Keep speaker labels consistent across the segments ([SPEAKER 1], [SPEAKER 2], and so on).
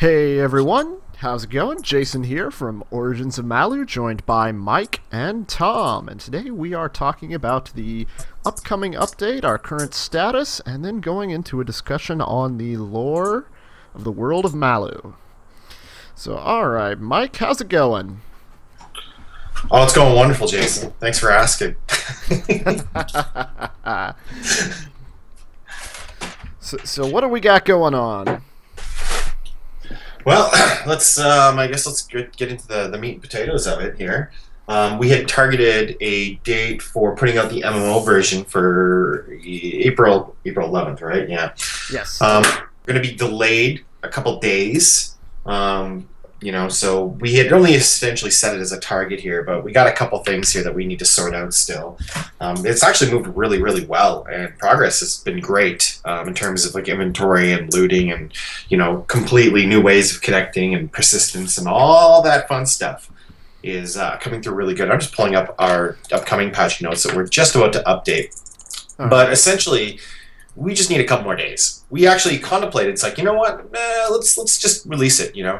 [SPEAKER 1] Hey everyone, how's it going? Jason here from Origins of Malu, joined by Mike and Tom. And today we are talking about the upcoming update, our current status, and then going into a discussion on the lore of the world of Malu. So, alright, Mike, how's it going?
[SPEAKER 2] Oh, it's going wonderful, Jason. Thanks for asking.
[SPEAKER 1] So what do we got going on?
[SPEAKER 2] Well, I guess let's get into the meat and potatoes of it here. We had targeted a date for putting out the MMO version for April 11th, right? Yeah.
[SPEAKER 1] Yes.
[SPEAKER 2] We're going to be delayed a couple days. So we had only essentially set it as a target here, but we got a couple things here that we need to sort out still. It's actually moved really, really well, and progress has been great in terms of like inventory and looting and, completely new ways of connecting and persistence and all that fun stuff is coming through really good. I'm just pulling up our upcoming patch notes that we're just about to update. But essentially, we just need a couple more days. We actually contemplated, it's like, you know what, let's just release it, you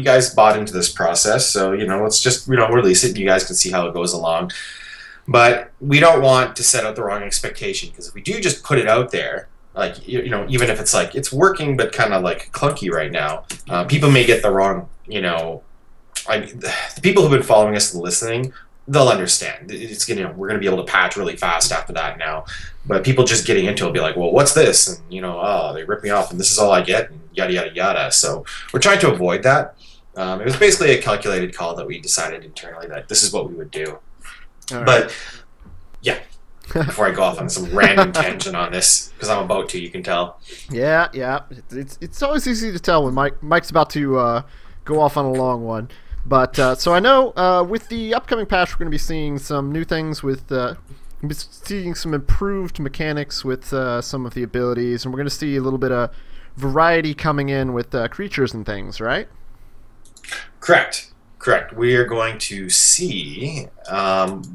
[SPEAKER 2] guys bought into this process, so, let's just, release it, and you guys can see how it goes along. But we don't want to set out the wrong expectation, because if we do just put it out there, like, even if it's like, it's working, but kind of like clunky right now, people may get the wrong, the people who've been following us and listening, they'll understand. It's we're gonna be able to patch really fast after that now. But people just getting into it will be like, well, what's this? And oh, they rip me off, and this is all I get, and yada yada yada. So we're trying to avoid that. It was basically a calculated call that we decided internally that this is what we would do.
[SPEAKER 1] All right.
[SPEAKER 2] But yeah, before I go off on some random tangent on this, because I'm about to, you can tell.
[SPEAKER 1] Yeah. It's always easy to tell when Mike's about to go off on a long one. But so I know with the upcoming patch, we're going to be seeing some new things with seeing some improved mechanics with some of the abilities, and we're going to see a little bit of variety coming in with creatures and things, right?
[SPEAKER 2] Correct. We are going to see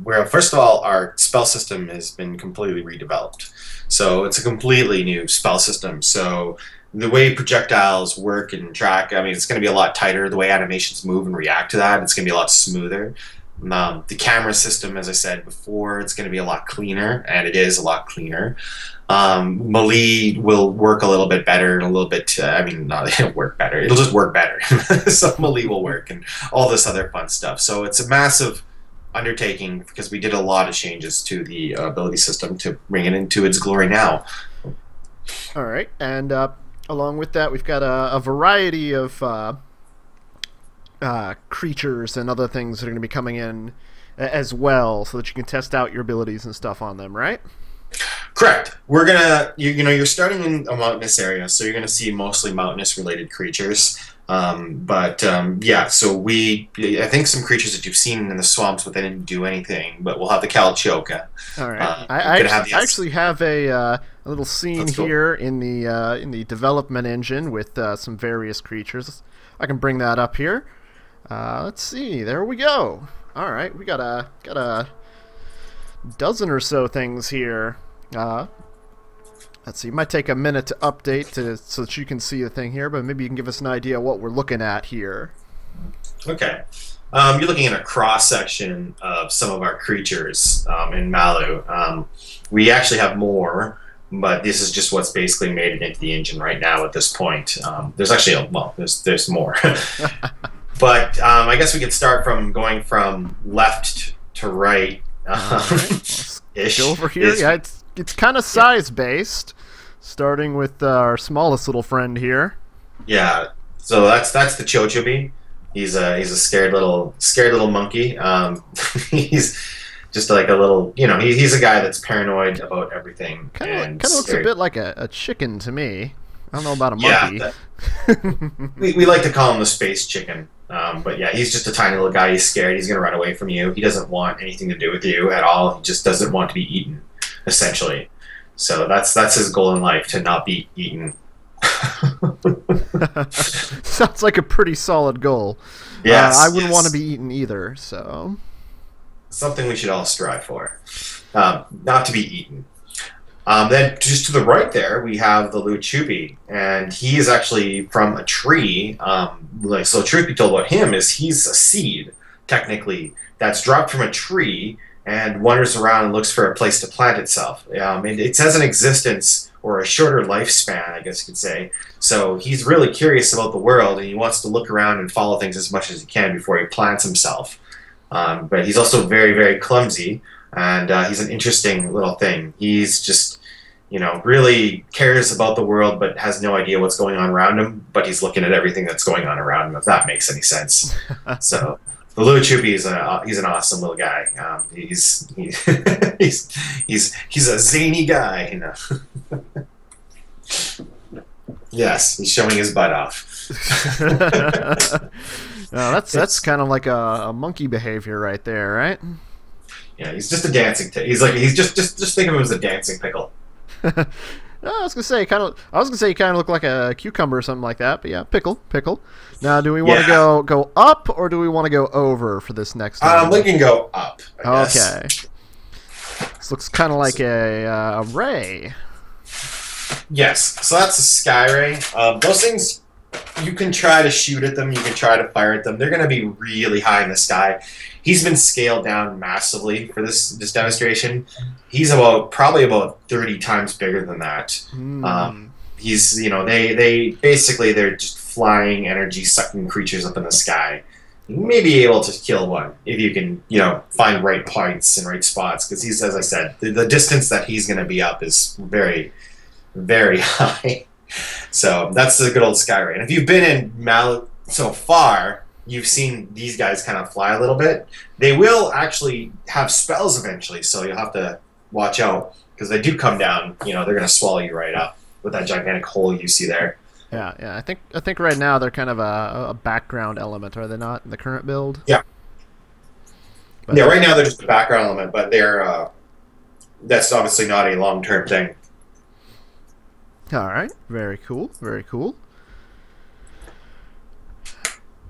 [SPEAKER 2] where, first of all, our spell system has been completely redeveloped. So it's a completely new spell system. So the way projectiles work and track, it's going to be a lot tighter. The way animations move and react to that, it's going to be a lot smoother. The camera system, as I said before, it's going to be a lot cleaner, and it is a lot cleaner. Malu will work a little bit better, and a little bit, it'll work better. It'll just work better. So Malu will work, and all this other fun stuff. So it's a massive undertaking, because we did a lot of changes to the ability system to bring it into its glory now.
[SPEAKER 1] All right, and along with that, we've got a variety of creatures and other things that are going to be coming in as well, so that you can test out your abilities and stuff on them, right?
[SPEAKER 2] Correct. We're gonna, you're starting in a mountainous area, so you're gonna see mostly mountainous-related creatures. Yeah. So I think some creatures that you've seen in the swamps, but they didn't do anything. But we'll have the Calchoka.
[SPEAKER 1] All right. I actually have a little scene here in the development engine with some various creatures. I can bring that up here. Let's see. There we go. All right, we got a dozen or so things here. Let's see. It might take a minute to update so that you can see the thing here, but maybe you can give us an idea of what we're looking at here.
[SPEAKER 2] Okay. You're looking at a cross section of some of our creatures in Malu. We actually have more, but this is just what's basically made it into the engine right now at this point. There's actually there's more. But I guess we could start from going from left to right. Ish.
[SPEAKER 1] Go over here. Yeah, it's kind of size based, starting with our smallest little friend here.
[SPEAKER 2] Yeah. So that's the Chochobi. He's a scared little monkey. He's just like a little, he's a guy that's paranoid about everything.
[SPEAKER 1] Kind of looks a bit like a chicken to me. I don't know about a monkey.
[SPEAKER 2] Yeah, we like to call him the space chicken. But yeah, he's just a tiny little guy. He's scared. He's going to run away from you. He doesn't want anything to do with you at all. He just doesn't want to be eaten, essentially. So that's his goal in life, to not be eaten.
[SPEAKER 1] Sounds like a pretty solid goal.
[SPEAKER 2] Yes,
[SPEAKER 1] I wouldn't want to be eaten either, so...
[SPEAKER 2] Something we should all strive for. Not to be eaten. Then just to the right there, we have the Luchupi, and he is actually from a tree. So, truth be told about him is he's a seed, technically, that's dropped from a tree and wanders around and looks for a place to plant itself. It has an existence or a shorter lifespan, I guess you could say. So he's really curious about the world, and he wants to look around and follow things as much as he can before he plants himself. But he's also very, very clumsy. And he's an interesting little thing. He's just, really cares about the world, but has no idea what's going on around him. But he's looking at everything that's going on around him, if that makes any sense. So the Luchupi is he's an awesome little guy. He's a zany guy, Yes, he's showing his butt off.
[SPEAKER 1] That's kind of like a monkey behavior right there, right?
[SPEAKER 2] Yeah, he's just a dancing. He's just think of him as a dancing pickle.
[SPEAKER 1] I was gonna say you kind of look like a cucumber or something like that. But yeah, pickle. Now, do we want to go up or do we want to go over for this next one?
[SPEAKER 2] We can go up. I guess.
[SPEAKER 1] Okay. This looks kind of like a ray.
[SPEAKER 2] Yes. So that's a sky ray. Those things, you can try to shoot at them. You can try to fire at them. They're going to be really high in the sky. He's been scaled down massively for this demonstration. He's probably about 30 times bigger than that. He's they basically they're just flying energy sucking creatures up in the sky. You may be able to kill one if you can find right points and right spots, because he's, as I said, the distance that he's going to be up is very, very high. So that's the good old sky ray. And if you've been in Malu so far, you've seen these guys kind of fly a little bit. They will actually have spells eventually, so you'll have to watch out, because they do come down. They're going to swallow you right up with that gigantic hole you see there.
[SPEAKER 1] Yeah. I think right now they're kind of a background element, are they not, in the current build?
[SPEAKER 2] Yeah. But right now they're just a background element, but they're that's obviously not a long-term thing.
[SPEAKER 1] All right, very cool.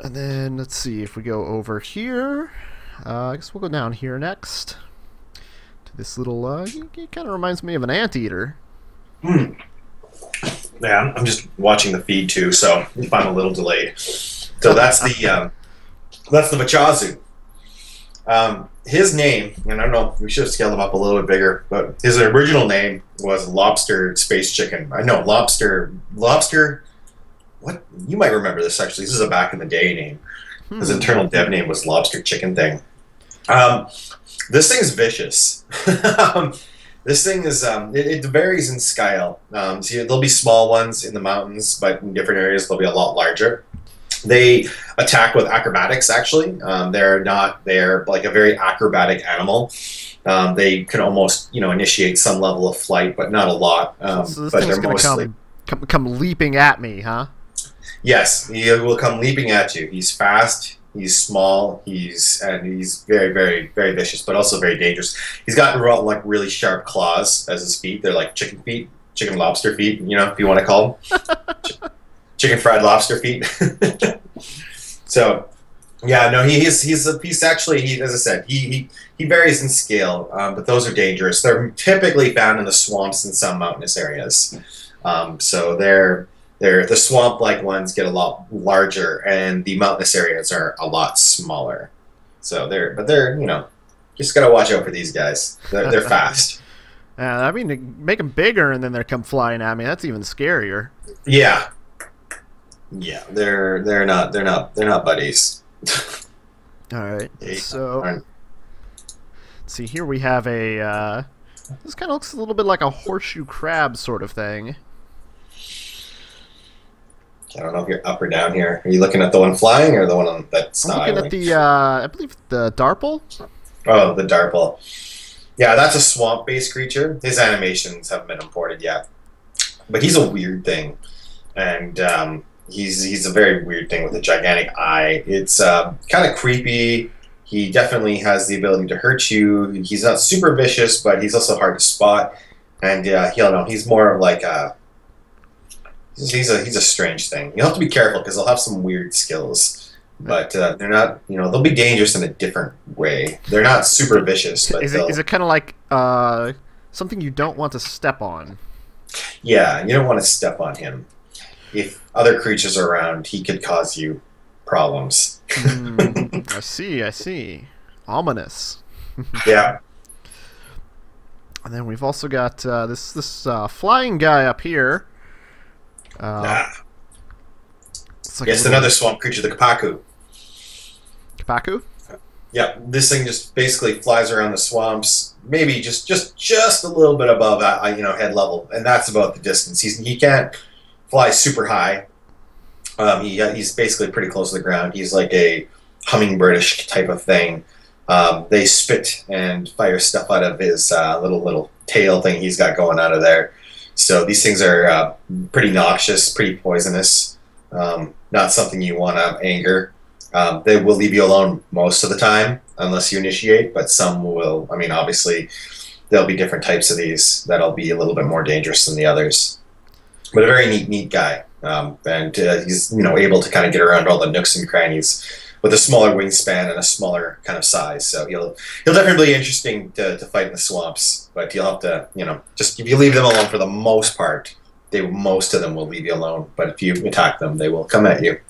[SPEAKER 1] And then let's see if we go over here. I guess we'll go down here next to this little. It kind of reminds me of an anteater.
[SPEAKER 2] Yeah, I'm just watching the feed too, so if I'm a little delayed. So that's the Machazu. His name, and I don't know, we should have scaled him up a little bit bigger, but his original name was Lobster Space Chicken. I know, Lobster. What? You might remember this, actually. This is a back in the day name. His internal dev name was Lobster Chicken Thing. This thing's vicious. This thing is, it varies in scale. So there'll be small ones in the mountains, but in different areas they'll be a lot larger. They attack with acrobatics, actually. They're like a very acrobatic animal. They can almost, initiate some level of flight, but not a lot.
[SPEAKER 1] So this thing's going to come leaping at me, huh?
[SPEAKER 2] Yes, he will come leaping at you. He's fast, he's small, he's very, very, very vicious, but also very dangerous. He's got really sharp claws as his feet. They're like chicken feet, chicken lobster feet, if you want to call them. Chicken fried lobster feet. So, yeah, no, he's actually, as I said, he varies in scale, but those are dangerous. They're typically found in the swamps in some mountainous areas. So the swamp-like ones get a lot larger, and the mountainous areas are a lot smaller. So they're just gotta watch out for these guys. They're fast.
[SPEAKER 1] I mean, to make them bigger and then they come flying at me, that's even scarier.
[SPEAKER 2] Yeah. Yeah, they're not buddies.
[SPEAKER 1] All right, so let's see. Here we have a. This kind of looks a little bit like a horseshoe crab sort of thing.
[SPEAKER 2] I don't know if you're up or down here. Are you looking at the one flying or the one that's not?
[SPEAKER 1] I'm looking at the. I believe the Darple. Oh,
[SPEAKER 2] the Darple. Yeah, that's a swamp-based creature. His animations haven't been imported yet, but he's a weird thing, and he's a very weird thing with a gigantic eye. It's kind of creepy. He definitely has the ability to hurt you. He's not super vicious, but he's also hard to spot. And he's more of like a he's a strange thing. You'll have to be careful because they'll have some weird skills, but they're not. They'll be dangerous in a different way. They're not super vicious. But
[SPEAKER 1] is it kind of like something you don't want to step on.
[SPEAKER 2] Yeah, you don't want to step on him. If other creatures are around, he could cause you problems.
[SPEAKER 1] I see, I see. Ominous.
[SPEAKER 2] Yeah.
[SPEAKER 1] And then we've also got this flying guy up here.
[SPEAKER 2] It's like another swamp creature, the Kapaku.
[SPEAKER 1] Kapaku?
[SPEAKER 2] Yeah, this thing just basically flies around the swamps, maybe just a little bit above head level, and that's about the distance. He can't fly super high. He's basically pretty close to the ground. He's like a hummingbirdish type of thing. They spit and fire stuff out of his little tail thing he's got going out of there. So these things are pretty noxious, pretty poisonous. Not something you want to anger. They will leave you alone most of the time unless you initiate, but some will. I mean, obviously, there'll be different types of these that'll be a little bit more dangerous than the others. But a very neat guy, and he's able to kind of get around all the nooks and crannies with a smaller wingspan and a smaller kind of size. So he'll definitely be interesting to fight in the swamps. But you'll have to just if you leave them alone for the most part, most of them will leave you alone. But if you attack them, they will come at you.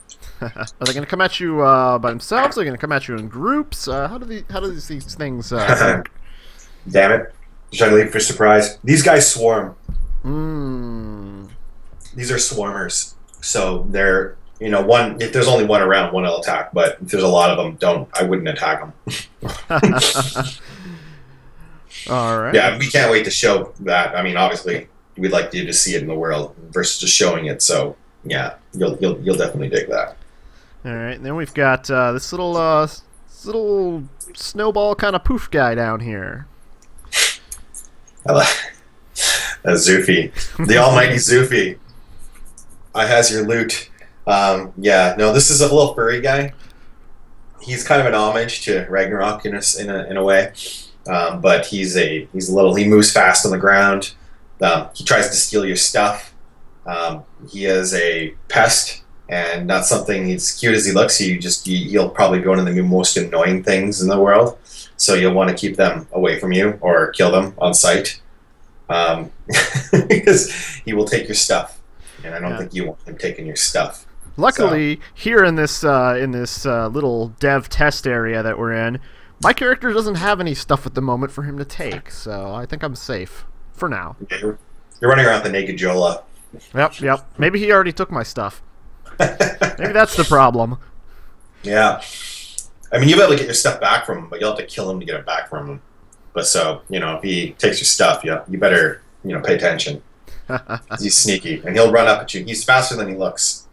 [SPEAKER 1] Are they going to come at you by themselves? Are they going to come at you in groups? How do these things work?
[SPEAKER 2] Damn it! You're trying to leave for surprise. These guys swarm. These are swarmers. So they're one. If there's only one around, one will attack. But if there's a lot of them, I wouldn't attack them.
[SPEAKER 1] All right.
[SPEAKER 2] Yeah, we can't wait to show that. I mean, obviously, we'd like you to see it in the world versus just showing it. So yeah, you'll definitely dig that.
[SPEAKER 1] All right, and then we've got this little snowball kind of poof guy down here.
[SPEAKER 2] Zufi, the almighty Zufi. I has your loot. Yeah, no, this is a little furry guy. He's kind of an homage to Ragnarok in a way, but he moves fast on the ground. He tries to steal your stuff. He is a pest. And not something, as cute as he looks, he'll probably go into the most annoying things in the world. So you'll want to keep them away from you or kill them on sight. Because he will take your stuff. And I don't think you want him taking your stuff.
[SPEAKER 1] Luckily, here in this little dev test area that we're in, my character doesn't have any stuff at the moment for him to take. So I think I'm safe for now.
[SPEAKER 2] Okay, you're running around with the naked Jola.
[SPEAKER 1] Yep. Maybe he already took my stuff. Maybe that's the problem.
[SPEAKER 2] Yeah. I mean, you'll be able to get your stuff back from him, but you'll have to kill him to get it back from him. But so, if he takes your stuff, you better, pay attention. He's sneaky, and he'll run up at you. He's faster than he looks.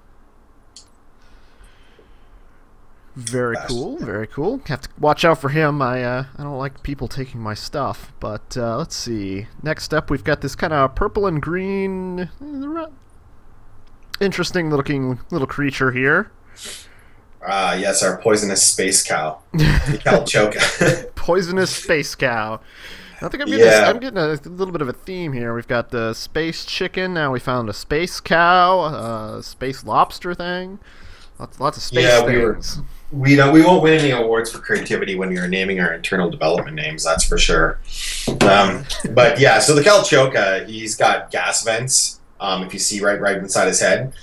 [SPEAKER 1] Very cool, very cool. Have to watch out for him. I don't like people taking my stuff. But let's see. Next up, we've got this kind of purple and green... interesting looking little creature here.
[SPEAKER 2] Yes, our poisonous space cow. The Calchoka.
[SPEAKER 1] Poisonous space cow. I think I'm getting a little bit of a theme here. We've got the space chicken. Now we found a space cow, space lobster thing. Lots of space things.
[SPEAKER 2] We won't win any awards for creativity when we were naming our internal development names. That's for sure. But yeah, so the Calchoka, he's got gas vents. If you see right inside his head,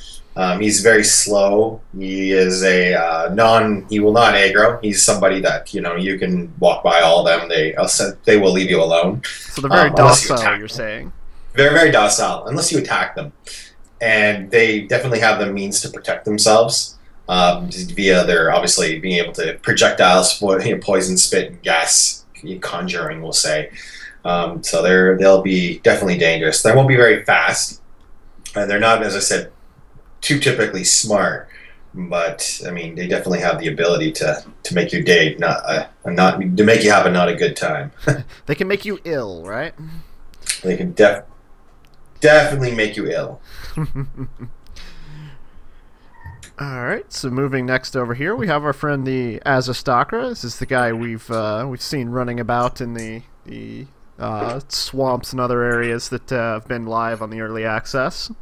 [SPEAKER 2] he's very slow. He is he will not aggro. He's somebody that you can walk by all of them. They will leave you alone.
[SPEAKER 1] So they're very docile. You're saying
[SPEAKER 2] they're very docile unless you attack them, and they definitely have the means to protect themselves via their obviously being able to projectiles, poison, spit, and gas conjuring. We'll say. So they'll be definitely dangerous. They won't be very fast. And they're not, as I said, too typically smart, but I mean, they definitely have the ability to make your day to make you have a not a good time.
[SPEAKER 1] They can make you ill, right?
[SPEAKER 2] They can definitely make you ill.
[SPEAKER 1] All right. So moving next over here, we have our friend the Azastocra. This is the guy we've seen running about in the swamps and other areas that have been live on the early access.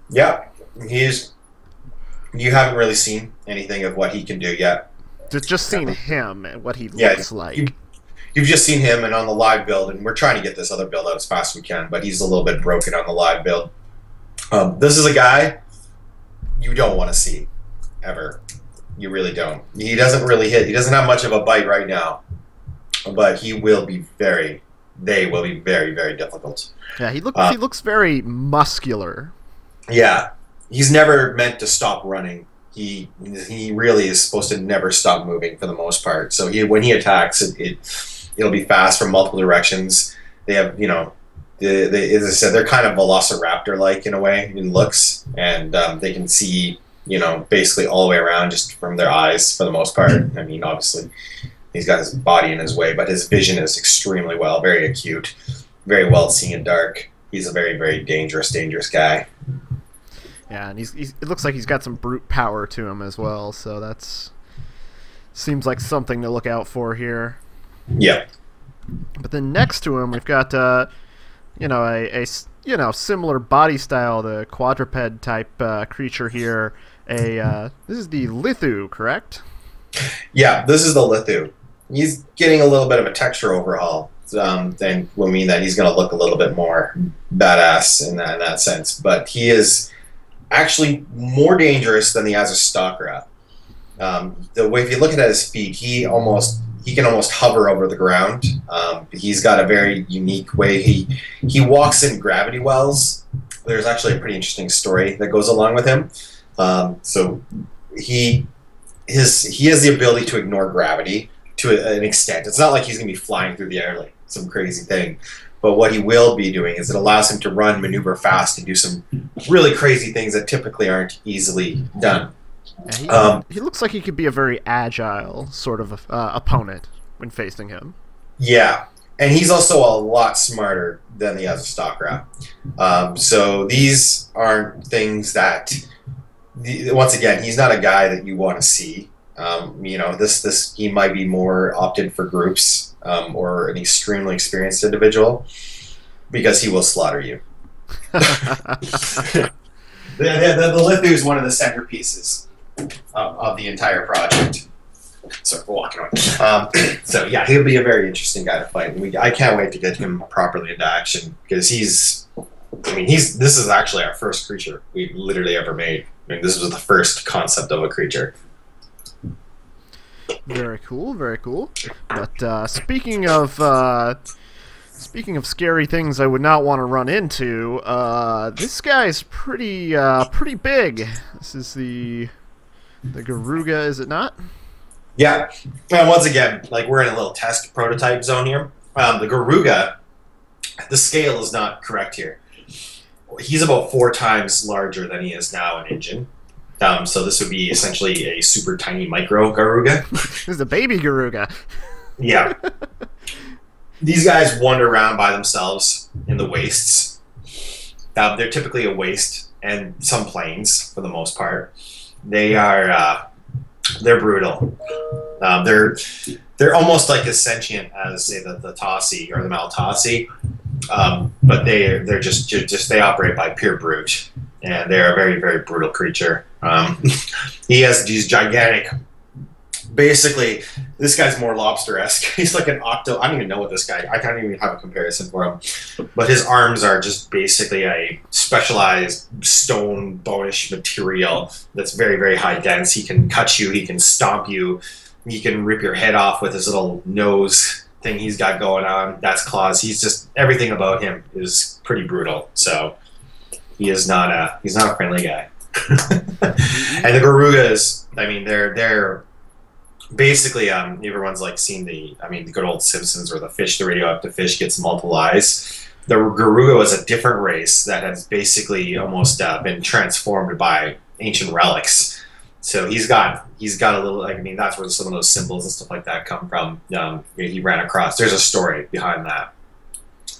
[SPEAKER 2] Yeah, you haven't really seen anything of what he can do yet.
[SPEAKER 1] Just seen him and what he looks like.
[SPEAKER 2] you've just seen him and on the live build, and we're trying to get this other build out as fast as we can, but he's a little bit broken on the live build. This is a guy you don't want to see ever. You really don't. He doesn't really hit. He doesn't have much of a bite right now, but he will be very. They will be very, very difficult.
[SPEAKER 1] Yeah, he looks very muscular.
[SPEAKER 2] Yeah, he's never meant to stop running. He really is supposed to never stop moving for the most part. So when he attacks, it'll be fast from multiple directions. They have, you know, as I said, they're kind of velociraptor-like in a way in looks, and they can see, you know, basically all the way around just from their eyes for the most part. I mean, obviously, he's got his body in his way, but his vision is extremely well, very acute, very well seeing in dark. He's a very, very dangerous guy.
[SPEAKER 1] Yeah, and it looks like he's got some brute power to him as well, so that's seems like something to look out for here.
[SPEAKER 2] Yep.
[SPEAKER 1] But then next to him, we've got you know, a similar body style, the quadruped type creature here. This is the Lithu, correct?
[SPEAKER 2] Yeah, this is the Lithu. He's getting a little bit of a texture overhaul. Then will mean that he's going to look a little bit more badass in that sense. But he is actually more dangerous than the Azastocra. The way, if you look at his feet, he can almost hover over the ground. He's got a very unique way. He walks in gravity wells. There's actually a pretty interesting story that goes along with him. So he has the ability to ignore gravity to an extent. It's not like he's going to be flying through the air like some crazy thing. But what he will be doing is it allows him to run, maneuver fast, and do some really crazy things that typically aren't easily done.
[SPEAKER 1] Yeah, he looks like he could be a very agile sort of opponent when facing him.
[SPEAKER 2] Yeah, and he's also a lot smarter than the Azastocra. So these aren't things that, once again, he's not a guy that you want to see. You know, he might be more opted for groups or an extremely experienced individual because he will slaughter you. The Lithu is one of the centerpieces of the entire project. Sorry for walking away. So yeah, he'll be a very interesting guy to fight. And I can't wait to get him properly into action because this is actually our first creature we've literally ever made. I mean, this was the first concept of a creature.
[SPEAKER 1] Very cool, very cool. But speaking of scary things I would not want to run into, this guy's pretty big. This is the Garuga, is it not?
[SPEAKER 2] Yeah. And once again, like, we're in a little test prototype zone here. The Garuga, the scale is not correct here. He's about 4 times larger than he is now in engine. So this would be essentially a super tiny micro Garuga.
[SPEAKER 1] This is a baby Garuga.
[SPEAKER 2] Yeah. These guys wander around by themselves in the wastes. They're typically a waste and some plains for the most part. They're brutal. They're almost like as sentient as, say, the Tassi or the Maltassi, but they're just they operate by pure brute, and they're a very, very brutal creature. He has these gigantic. Basically, this guy's more lobster-esque. He's like an octo. I don't even know what this guy. I can't even have a comparison for him. But his arms are just basically a specialized stone bonish material that's very, very high dense. He can cut you. He can stomp you. He can rip your head off with his little nose thing he's got going on. That's claws. He's just, everything about him is pretty brutal. So he's not a friendly guy. And the Garugas, I mean, they're basically, everyone's like seen the good old Simpsons where the radioactive fish gets multiple eyes. The Garuga was a different race that has basically almost been transformed by ancient relics. So he's got a little, that's where some of those symbols and stuff like that come from. He ran across. There's a story behind that.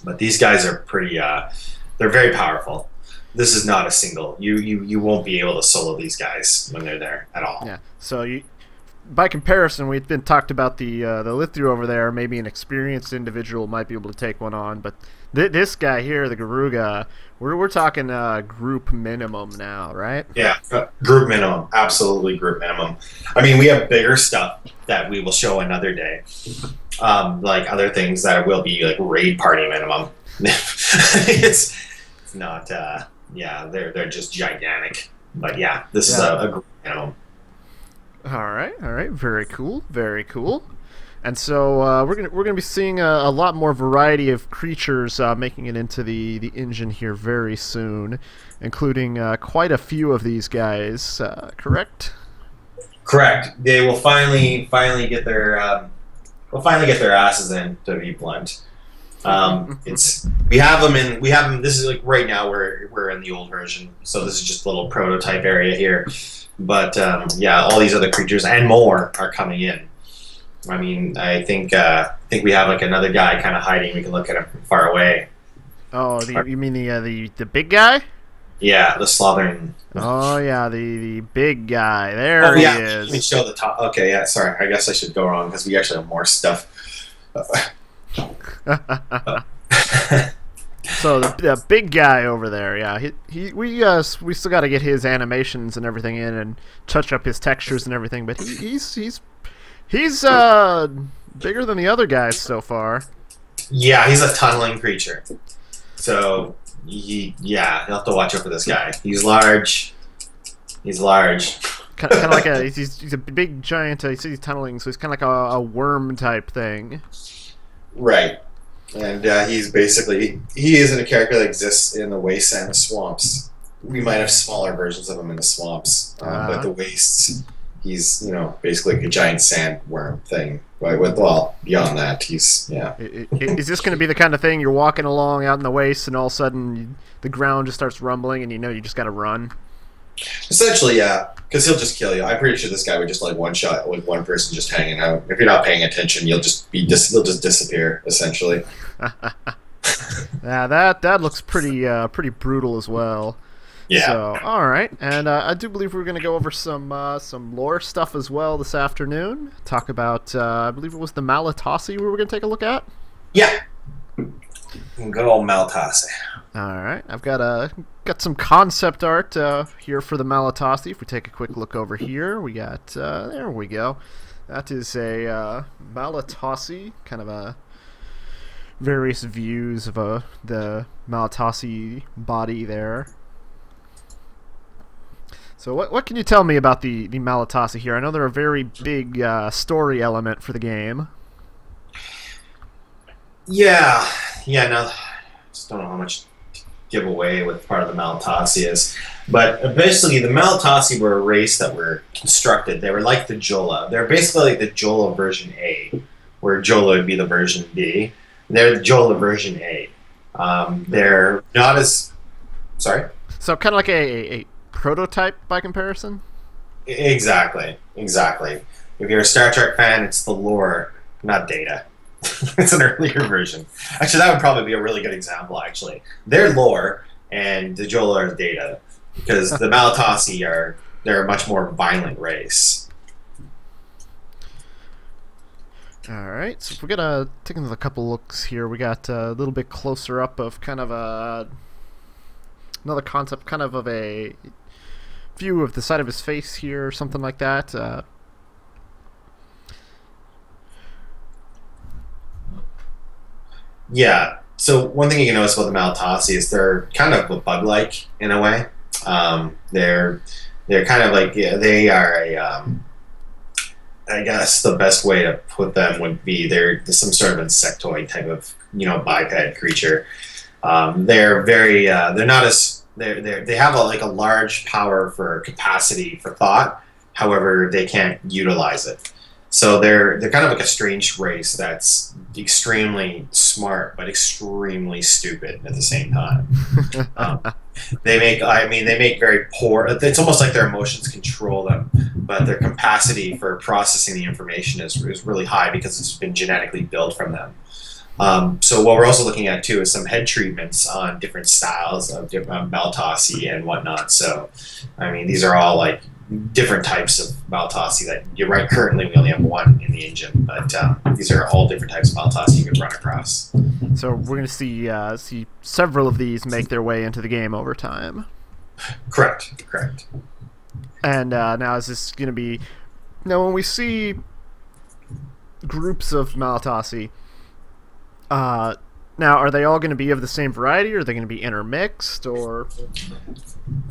[SPEAKER 2] But these guys are pretty, they're very powerful. This is not a single. You won't be able to solo these guys when they're there at all.
[SPEAKER 1] Yeah. So by comparison, we've been talked about the Lithu over there. Maybe an experienced individual might be able to take one on, but this guy here, the Garuga, we're talking group minimum now, right?
[SPEAKER 2] Yeah, group minimum, absolutely group minimum. I mean, we have bigger stuff that we will show another day. like other things that will be like raid party minimum. it's not. Yeah, they're just gigantic. But yeah, this is a great minimum.
[SPEAKER 1] All right, very cool, very cool. And so we're gonna be seeing a lot more variety of creatures making it into the engine here very soon, including quite a few of these guys. Correct?
[SPEAKER 2] Correct. They will finally get their asses in, to be blunt. We have them. This is like right now we're in the old version, so this is just a little prototype area here. But yeah, all these other creatures and more are coming in. I mean, I think we have like another guy kind of hiding. We can look at him from far away.
[SPEAKER 1] Oh, you mean the big guy?
[SPEAKER 2] Yeah, the Slothern.
[SPEAKER 1] Oh yeah, the big guy. There he is.
[SPEAKER 2] Let me show the top. Okay, yeah. Sorry, I guess I should go wrong because we actually have more stuff.
[SPEAKER 1] So the big guy over there, yeah, we still got to get his animations and everything in and touch up his textures and everything, but he's bigger than the other guys so far.
[SPEAKER 2] Yeah, he's a tunneling creature, so you'll have to watch out for this guy. He's large. He's large.
[SPEAKER 1] Kind of like he's a big giant. He's tunneling, so he's kind of like a worm type thing.
[SPEAKER 2] Right. And he isn't a character that exists in the wastes and the swamps. We might have smaller versions of him in the swamps, but the wastes, he's basically like a giant sandworm thing. Right? Beyond that, he's
[SPEAKER 1] Is this going to be the kind of thing you're walking along out in the wastes, and all of a sudden the ground just starts rumbling, and you just got to run?
[SPEAKER 2] Essentially, yeah, because he'll just kill you. I'm pretty sure this guy would just like one shot with one person just hanging out. If you're not paying attention, he'll just disappear essentially.
[SPEAKER 1] Yeah, that looks pretty brutal as well.
[SPEAKER 2] Yeah.
[SPEAKER 1] So all right, and I do believe we're going to go over some lore stuff as well this afternoon. Talk about I believe it was the Mallet we were going to take a look at.
[SPEAKER 2] Yeah. Good old Mallet.
[SPEAKER 1] All right, I've got some concept art here for the Mallet. If we take a quick look over here, we got there we go. That is a Mallet, kind of a various views of the Mallet body there. So what can you tell me about the Mallet here? I know they're a very big story element for the game.
[SPEAKER 2] Yeah, no, just don't know how much to give away what part of the Mallet is. But basically, the Mallet were a race that were constructed. They were like the Jola. They're basically like the Jola version A, where Jola would be the version B. They're the Jola version A. They're not as... Sorry?
[SPEAKER 1] So kind of like a prototype by comparison?
[SPEAKER 2] Exactly. If you're a Star Trek fan, it's the lore, not Data. It's an earlier version. Actually, that would probably be a really good example, actually. They're lore, and the Jola are Data. Because the Mallet they're a much more violent race.
[SPEAKER 1] Alright, so if we're going to take another couple looks here, we got a little bit closer up of kind of another concept, kind of a view of the side of his face here, or something like that.
[SPEAKER 2] Yeah. So one thing you can notice about the Mallet is they're kind of bug-like in a way. They're kind of like they are a. I guess the best way to put them would be they're some sort of insectoid type of biped creature. They're very they're not as they have a large power for capacity for thought. However, they can't utilize it. So they're kind of like a strange race that's extremely smart but extremely stupid at the same time. They make very poor. It's almost like their emotions control them, but their capacity for processing the information is really high because it's been genetically built from them. So what we're also looking at too is some head treatments on different styles of different Mallet and whatnot. So, I mean, these are all like different types of Mallet that you're right. Currently, we only have one in the engine, but these are all different types of Mallet you can run across.
[SPEAKER 1] So we're going to see several of these make their way into the game over time.
[SPEAKER 2] Correct.
[SPEAKER 1] And now is this going to be when we see groups of Malatasi. Now, are they all going to be of the same variety, or are they going to be intermixed, or?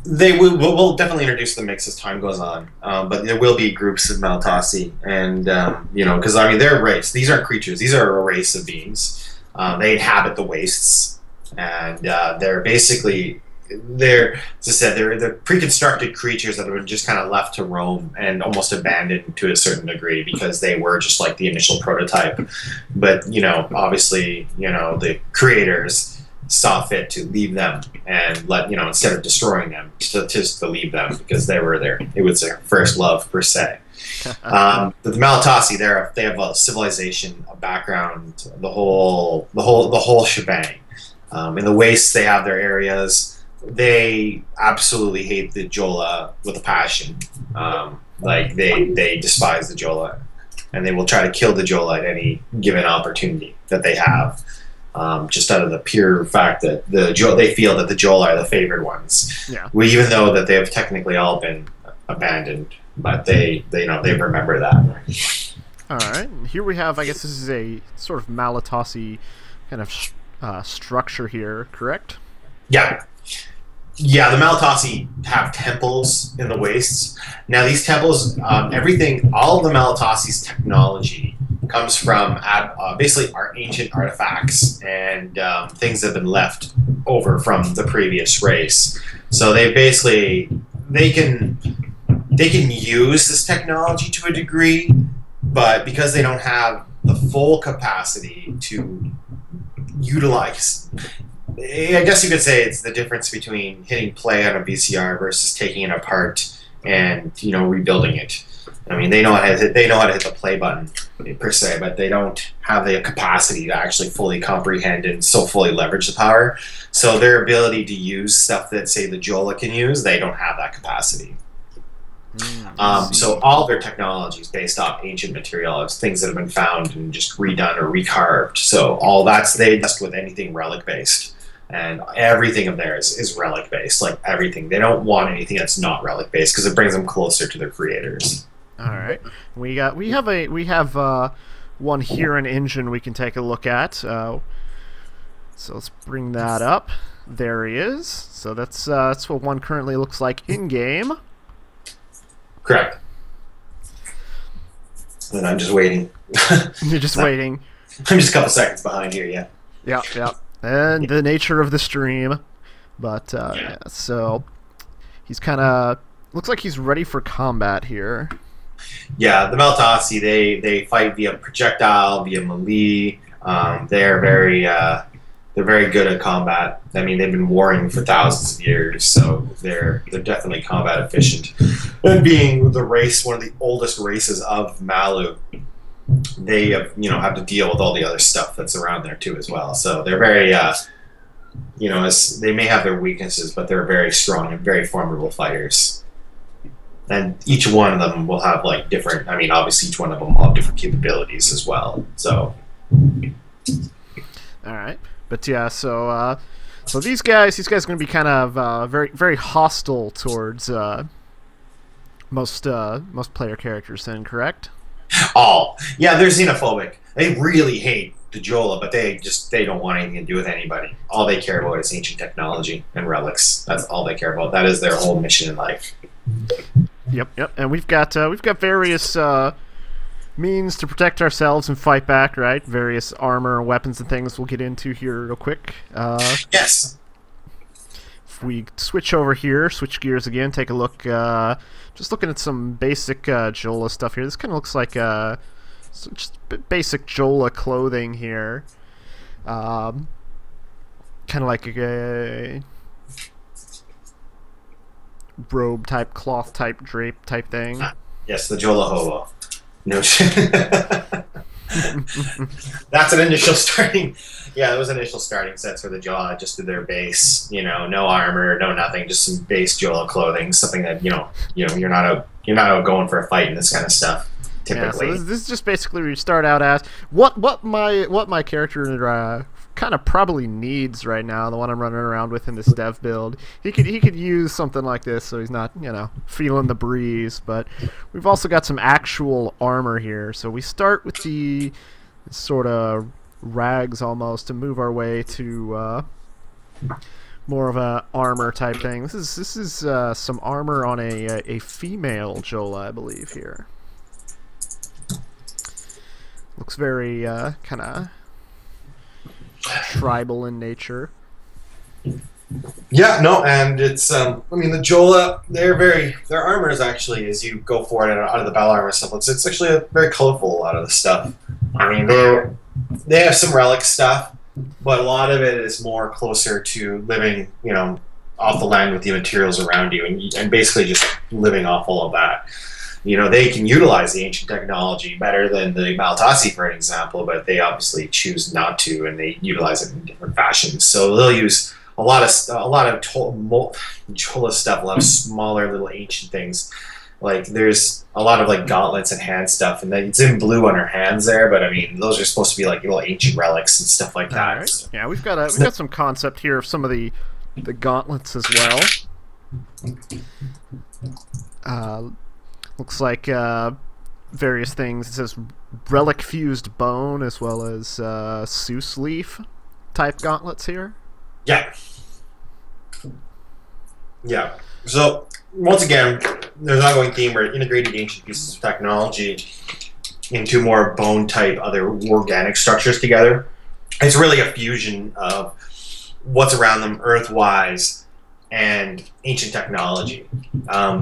[SPEAKER 2] They will definitely introduce the mix as time goes on, but there will be groups of Malatasi, and you know, because I mean, they're a race. These aren't creatures; these are a race of beings. They inhabit the wastes, and they're basically as I said, they're pre-constructed creatures that have been just kind of left to roam and almost abandoned to a certain degree because they were just like the initial prototype. But you know, obviously, you know, the creators saw fit to leave them and let, you know, instead of destroying them, just to leave them because they were it was their first love per se. But the Malatasi, they have a civilization, a background, the whole shebang. In the wastes, they have their areas. They absolutely hate the Jola with a passion. Like they despise the Jola, and they will try to kill the Jola at any given opportunity that they have. Just out of the pure fact that they feel that the Jola are the favored ones.
[SPEAKER 1] Yeah.
[SPEAKER 2] Even though that they have technically all been abandoned, but they remember that.
[SPEAKER 1] All right. Here we have, I guess this is a sort of Malatasi kind of structure here, correct?
[SPEAKER 2] Yeah. Yeah, the Malatasi have temples in the wastes. Now, these temples, all of the Malatasi's technology comes from basically our ancient artifacts and things that have been left over from the previous race. So they can use this technology to a degree, but because they don't have the full capacity to utilize, I guess you could say it's the difference between hitting play on a VCR versus taking it apart and, you know, rebuilding it. I mean, they know how to hit the play button per se, but they don't have the capacity to actually fully comprehend and so fully leverage the power. So their ability to use stuff that, say, the Jola can use, they don't have that capacity. So all their technology is based off ancient material. It's things that have been found and just redone or recarved. So all they just with anything relic based. And everything of theirs is relic based, like everything. They don't want anything that's not relic based because it brings them closer to their creators.
[SPEAKER 1] All right, we have one here in engine we can take a look at. So let's bring that up. There he is. So that's what one currently looks like in game.
[SPEAKER 2] Correct. And I'm just waiting.
[SPEAKER 1] You're just waiting.
[SPEAKER 2] I'm just a couple seconds behind here. Yeah.
[SPEAKER 1] Yeah. And the nature of the stream, but yeah, so he's kind of looks like he's ready for combat here.
[SPEAKER 2] Yeah, the Malatasi, they fight via projectile, via melee. They're very good at combat. I mean, they've been warring for thousands of years, so they're definitely combat efficient. And being the race, one of the oldest races of Malu, they have to deal with all the other stuff that's around there too as well. So they're very they may have their weaknesses, but they're very strong and very formidable fighters. And each one of them will have like different. I mean, obviously each one of them will have different capabilities as well. So.
[SPEAKER 1] All right, but yeah, so these guys are going to be kind of very very hostile towards most player characters. Then, correct?
[SPEAKER 2] Yeah, they're xenophobic. They really hate the Jola, but they don't want anything to do with anybody. All they care about is ancient technology and relics. That's all they care about. That is their whole mission in life.
[SPEAKER 1] Yep. And we've got various means to protect ourselves and fight back, right? Various armor, weapons, and things we'll get into here real quick.
[SPEAKER 2] Yes.
[SPEAKER 1] If we switch over here, switch gears again, take a look. Just looking at some basic Jola stuff here. This kind of looks like just basic Jola clothing here. Kind of like a robe type, cloth type, drape type thing.
[SPEAKER 2] Yes, the Jola hobo. No shit. That's an initial starting. Yeah, those initial starting sets for the Jola, just to their base. No armor, no nothing, just some base Jola clothing, something that you're not out going for a fight and this kind of stuff. Typically,
[SPEAKER 1] yeah, so this is just basically where you start out as what my character kind of probably needs right now, the one I'm running around with in this dev build. He could use something like this so he's not, you know, feeling the breeze. But we've also got some actual armor here. So we start with the sort of rags almost to move our way to more of a armor type thing. This is some armor on a female Jola, I believe here. Looks very kind of tribal in nature.
[SPEAKER 2] Yeah, no, and it's I mean the Jola, their armor is actually, as you go forward out of the battle armor stuff, it's actually very colorful, a lot of the stuff. I mean they have some relic stuff, but a lot of it is more closer to living, you know, off the land with the materials around you, and basically just living off all of that. You know, they can utilize the ancient technology better than the Maltasi, for an example, but they obviously choose not to, and they utilize it in different fashions. So they'll use a lot of Jola stuff, a lot of smaller little ancient things. Like there's a lot of like gauntlets and hand stuff, and it's in blue on her hands there. But I mean, those are supposed to be like little ancient relics and stuff like that.
[SPEAKER 1] Right. So. Yeah, we've got some concept here of some of the gauntlets as well. Looks like various things. It says relic fused bone as well as Seuss leaf type gauntlets here.
[SPEAKER 2] Yeah. Yeah. So once again, there's an ongoing theme where integrating ancient pieces of technology into more bone type other organic structures together. It's really a fusion of what's around them earth-wise and ancient technology.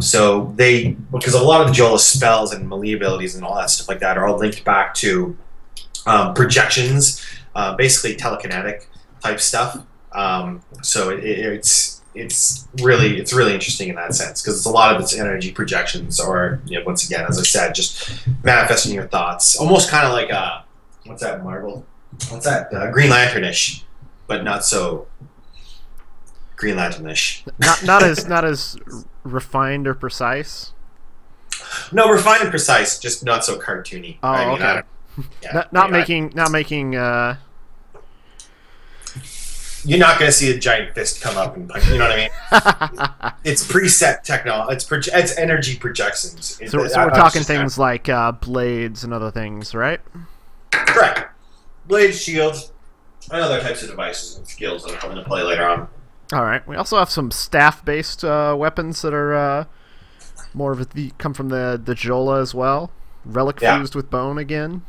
[SPEAKER 2] So because a lot of the Jola spells and melee abilities and all that stuff like that are all linked back to projections, basically telekinetic type stuff. So it's really interesting in that sense, because it's a lot of its energy projections, or, you know, once again, as I said, just manifesting your thoughts, almost kind of like what's that Marvel? What's that Green Lantern-ish, but not so Green Lantern-ish.
[SPEAKER 1] not as refined or precise.
[SPEAKER 2] No, refined and precise, just not so cartoony.
[SPEAKER 1] Oh, I mean, okay. Not making.
[SPEAKER 2] You're not going to see a giant fist come up and punch. You know what I mean? It's preset technology. It's energy projections.
[SPEAKER 1] So we're talking things like blades and other things, right?
[SPEAKER 2] Correct. Blades, shields, and other types of devices and skills that will come into play later on.
[SPEAKER 1] All right. We also have some staff-based weapons that are more of come from the Jola as well. Relic fused with bone again.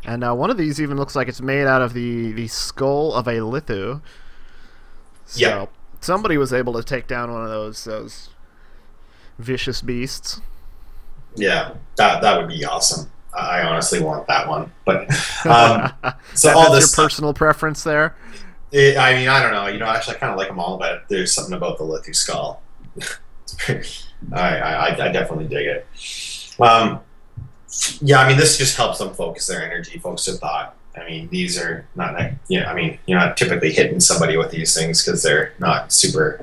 [SPEAKER 1] And one of these even looks like it's made out of the skull of a Lithu. So somebody was able to take down one of those vicious beasts.
[SPEAKER 2] Yeah, that would be awesome. I honestly want that one. But so
[SPEAKER 1] all this your personal preference there.
[SPEAKER 2] I mean, I don't know. You know, actually, I kind of like them all, but there's something about the Lithu skull. I definitely dig it. Yeah, I mean, this just helps them focus their energy, focus their thought. I mean, these are not, you know, I mean, you're not typically hitting somebody with these things because they're not super.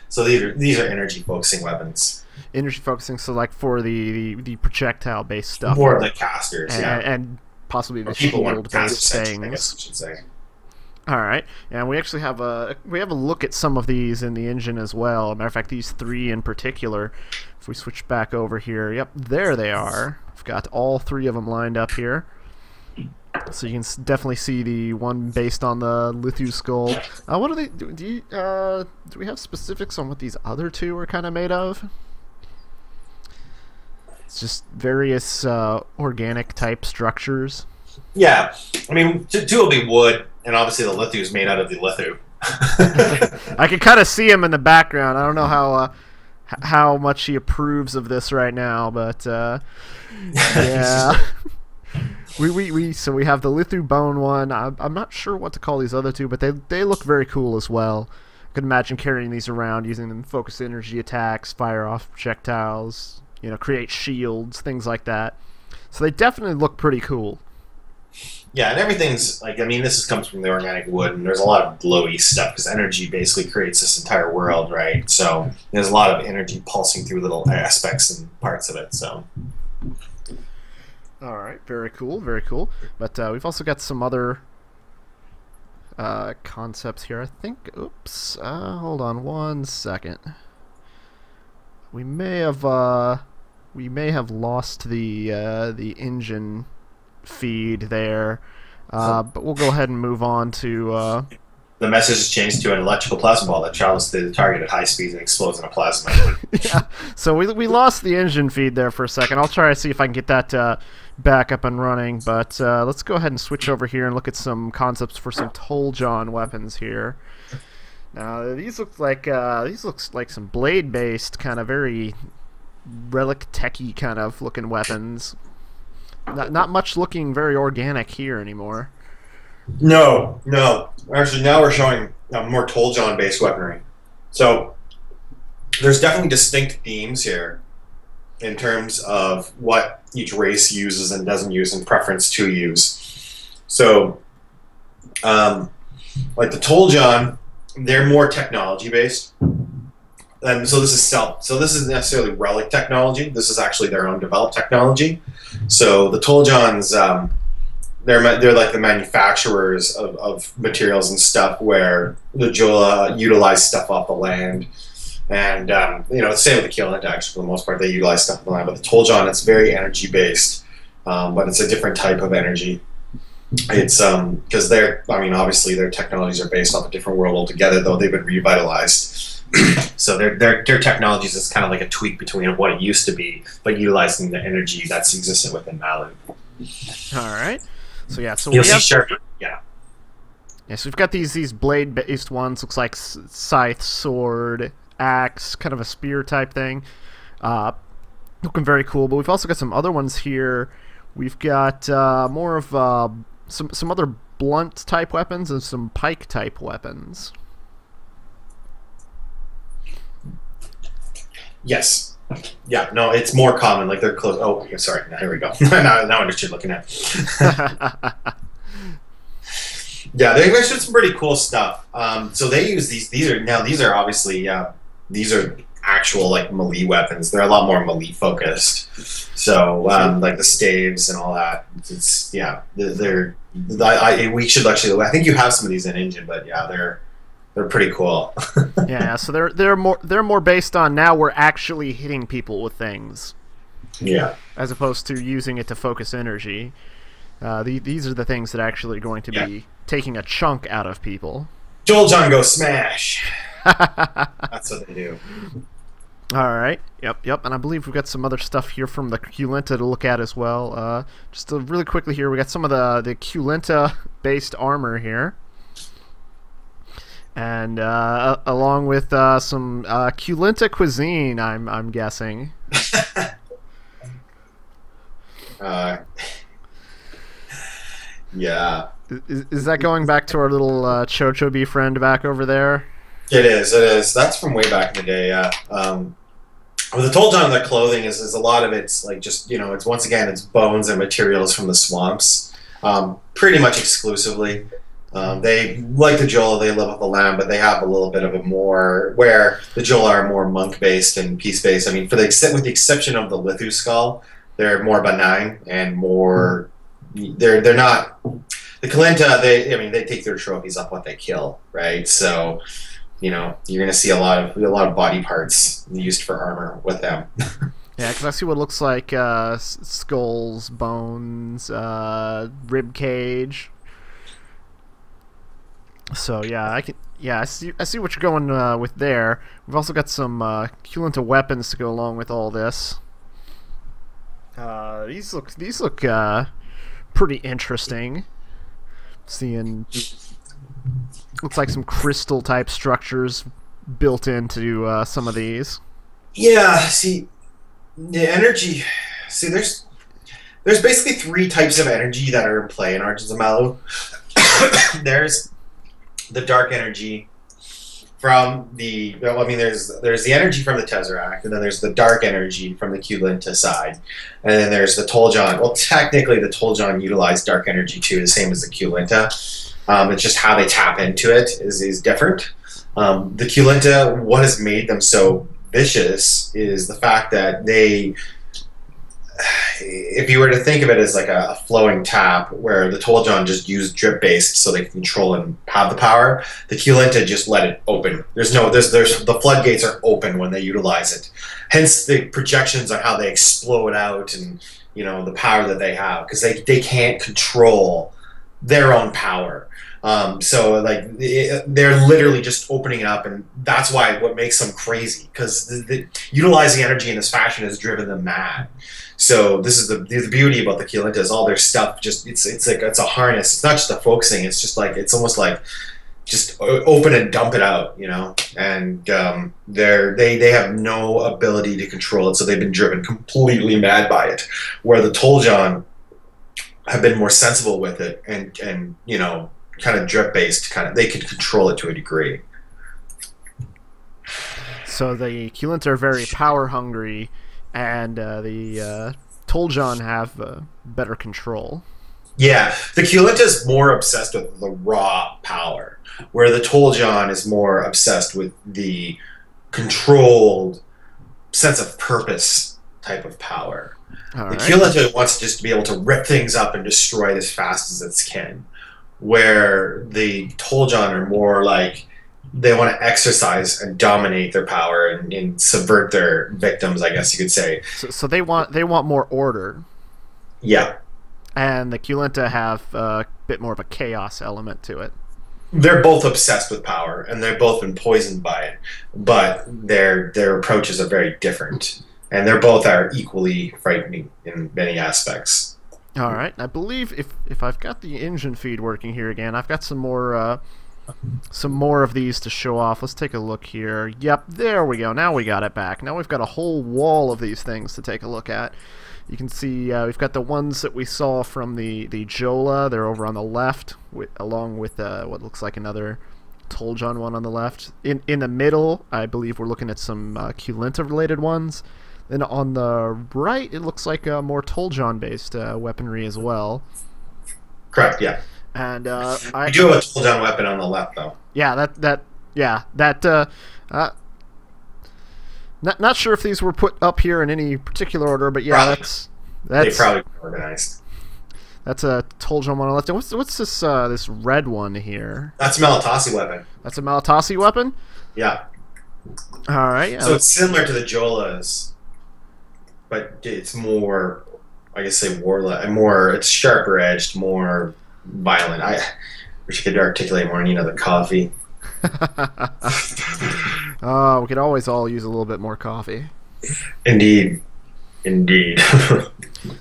[SPEAKER 2] So these are energy focusing weapons.
[SPEAKER 1] Energy focusing, so like for the projectile based stuff.
[SPEAKER 2] More of the casters,
[SPEAKER 1] and possibly the shield based things.
[SPEAKER 2] I guess I should say.
[SPEAKER 1] All right, and we actually have a look at some of these in the engine as well. As a matter of fact, these three in particular. If we switch back over here, yep, there they are. I've got all three of them lined up here, so you can definitely see the one based on the Lithu skull. What are they? Do we have specifics on what these other two are kind of made of? It's just various organic type structures.
[SPEAKER 2] Yeah, I mean, two will be wood. And obviously the Lithu is made out of the Lithu.
[SPEAKER 1] I can kind of see him in the background. I don't know how much he approves of this right now, but yeah. So we have the Lithu bone one. I'm not sure what to call these other two, but they look very cool as well. I could imagine carrying these around, using them to focus energy attacks, fire off projectiles, you know, create shields, things like that. So they definitely look pretty cool.
[SPEAKER 2] Yeah, and everything's like, I mean, this comes from the organic wood, and there's a lot of glowy stuff because energy basically creates this entire world, right? So there's a lot of energy pulsing through little aspects and parts of it. So
[SPEAKER 1] All right, very cool, very cool. But we've also got some other concepts here. I think. Oops. Hold on one second. We may have lost the engine feed there, but we'll go ahead and move on to.
[SPEAKER 2] The message is changed to an electrical plasma ball that travels to the target at high speeds and explodes in a plasma.
[SPEAKER 1] Yeah, so we lost the engine feed there for a second. I'll try to see if I can get that back up and running, but let's go ahead and switch over here and look at some concepts for some Toljon weapons here. Now these look like some blade-based, kind of very relic techy kind of looking weapons. Not much looking very organic here anymore.
[SPEAKER 2] No. Actually, now we're showing more Toljon-based weaponry. So there's definitely distinct themes here in terms of what each race uses and doesn't use and preference to use. So, like the Toljon, they're more technology-based. And so this isn't necessarily relic technology. This is actually their own developed technology. So the Toljons, they're like the manufacturers of materials and stuff, where the Jola utilize stuff off the land, and same with the Kyolenta. Actually, for the most part, they utilize stuff off the land. But the Toljon, it's very energy based, but it's a different type of energy. It's because obviously their technologies are based off a different world altogether, though they've been revitalized. So their technologies is kind of like a tweak between what it used to be, but utilizing the energy that's existent within Malu.
[SPEAKER 1] All right. So yeah, so
[SPEAKER 2] you'll see sharp. Yeah.
[SPEAKER 1] Yeah, so we've got these blade-based ones. Looks like scythe, sword, axe, kind of a spear type thing. Looking very cool. But we've also got some other ones here. We've got more of some other blunt type weapons and some pike type weapons. Yes. Yeah, no, it's more common. Like they're close. Oh, sorry. Here we go. now I know what you're looking at. Yeah, they've issued some pretty cool stuff. So they use these. These are obviously these are actual like melee weapons. They're a lot more melee focused. So like the staves and all that. It's we should actually. I think you have some of these in engine, but yeah, they're pretty cool. Yeah, so they're more based on now we're actually hitting people with things.
[SPEAKER 2] Yeah.
[SPEAKER 1] As opposed to using it to focus energy. These are the things that are actually going to be taking a chunk out of people.
[SPEAKER 2] Toljon go smash. That's what they do.
[SPEAKER 1] All right. Yep. And I believe we've got some other stuff here from the Kyolenta to look at as well. Just really quickly here, we got some of the Kyolenta-based armor here. And along with some Kyolenta cuisine, I'm guessing.
[SPEAKER 2] Yeah.
[SPEAKER 1] Is that going back to our little Chochobi friend back over there?
[SPEAKER 2] It is. That's from way back in the day, yeah. With the Toljon, their clothing is a lot of it's like just, it's once again, it's bones and materials from the swamps, pretty much exclusively. They, like the Jola, they live off the land, but they have a little bit of a more, where the Jola are more monk-based and peace-based. I mean, with the exception of the Lithu skull, they're more benign and more, they're not, the Kyolenta, they take their trophies off what they kill, right? So, you're going to see a lot of body parts used for armor with them.
[SPEAKER 1] Yeah, because I see what looks like skulls, bones, rib cage. So yeah, I see what you're going with there. We've also got some Kyolenta weapons to go along with all this. These look pretty interesting. Seeing looks like some crystal type structures built into some of these. Yeah, see the energy. See, there's basically 3 types of energy that are in play in Origins of Malu. There's the dark energy from the, there's the energy from the Tesseract, and then there's the dark energy from the Kyolenta side, and then there's the Toljon. Well, technically the Toljon utilize dark energy too, the same as the Kyolenta. It's just how they tap into it is different. The Kyolenta, what has made them so vicious is the fact that they,
[SPEAKER 2] if you were to think of it as like a flowing tap, where the Toljon just use drip based so they can control and have the power, the Keylenta just let it open. There's the floodgates are open when they utilize it. Hence the projections on how they explode out, and the power that they have, because they can't control their own power. So like they're literally just opening it up, and that's what makes them crazy, because utilizing energy in this fashion has driven them mad. So this is the beauty about the Keylenta, is all their stuff it's a harness. It's not just a focusing. It's just like, it's almost like just open and dump it out, and they have no ability to control it, so they've been driven completely mad by it, where the Toljon have been more sensible with it, and kind of drip based, they can control it to a degree.
[SPEAKER 1] So the Keylenta are very power hungry, and the Toljon have better control.
[SPEAKER 2] Yeah, the Keylenta is more obsessed with the raw power, where the Toljon is more obsessed with the controlled sense of purpose type of power. The Keylenta wants just to be able to rip things up and destroy it as fast as it can, where the Toljon are more like, they want to exercise and dominate their power and subvert their victims, I guess you could say.
[SPEAKER 1] So they want more order.
[SPEAKER 2] Yeah.
[SPEAKER 1] And the Keylenta have a bit more of a chaos element to it.
[SPEAKER 2] They're both obsessed with power, and they've both been poisoned by it, but their approaches are very different, and they're both are equally frightening in many aspects.
[SPEAKER 1] All right, I believe if I've got the engine feed working here again, I've got some more of these to show off. Let's take a look here. Yep, there we go. Now we got it back. Now we've got a whole wall of these things to take a look at. You can see we've got the ones that we saw from the Jola. They're over on the left, along with what looks like another Toljon one on the left. In the middle, I believe we're looking at some Keylenta-related ones. Then on the right, it looks like more Toljon-based weaponry as well.
[SPEAKER 2] Correct, yeah.
[SPEAKER 1] And
[SPEAKER 2] we do have a Toljon weapon on the left, though.
[SPEAKER 1] Yeah, Not sure if these were put up here in any particular order, but yeah,
[SPEAKER 2] probably.
[SPEAKER 1] that's
[SPEAKER 2] they probably organized.
[SPEAKER 1] That's a Toljon one on the left. And what's this this red one here?
[SPEAKER 2] That's a Maletasi weapon.
[SPEAKER 1] That's a Maletasi weapon?
[SPEAKER 2] Yeah.
[SPEAKER 1] All right. Yeah.
[SPEAKER 2] So it's similar to the Jolas, but it's more, I guess, say warlike, more. It's sharper edged, more violent. I wish I could articulate more. The coffee.
[SPEAKER 1] We could always all use a little bit more coffee.
[SPEAKER 2] Indeed.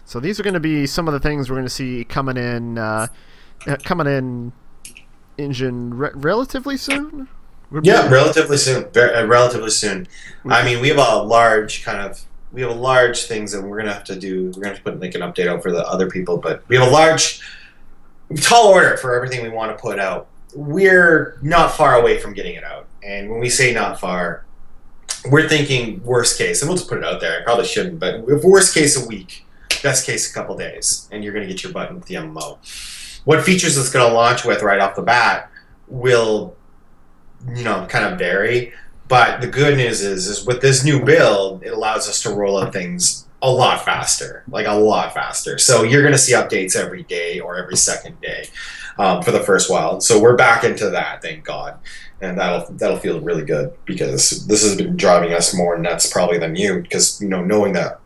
[SPEAKER 1] So these are going to be some of the things we're going to see coming in engine relatively soon.
[SPEAKER 2] Relatively soon. Relatively soon. I mean, we have a large things that we're going to have to put like an update out for the other people, but we have a large, tall order for everything we want to put out. We're not far away from getting it out. And when we say not far, we're thinking worst case, and we'll just put it out there. I probably shouldn't, but if worst case a week, best case a couple days, and you're going to get your button with the MMO. What features it's going to launch with right off the bat will, kind of vary. But the good news is with this new build, it allows us to roll out things a lot faster. So you're going to see updates every day or every second day. For the first while, so we're back into that, thank God, and that'll feel really good, because this has been driving us more nuts probably than you, because knowing that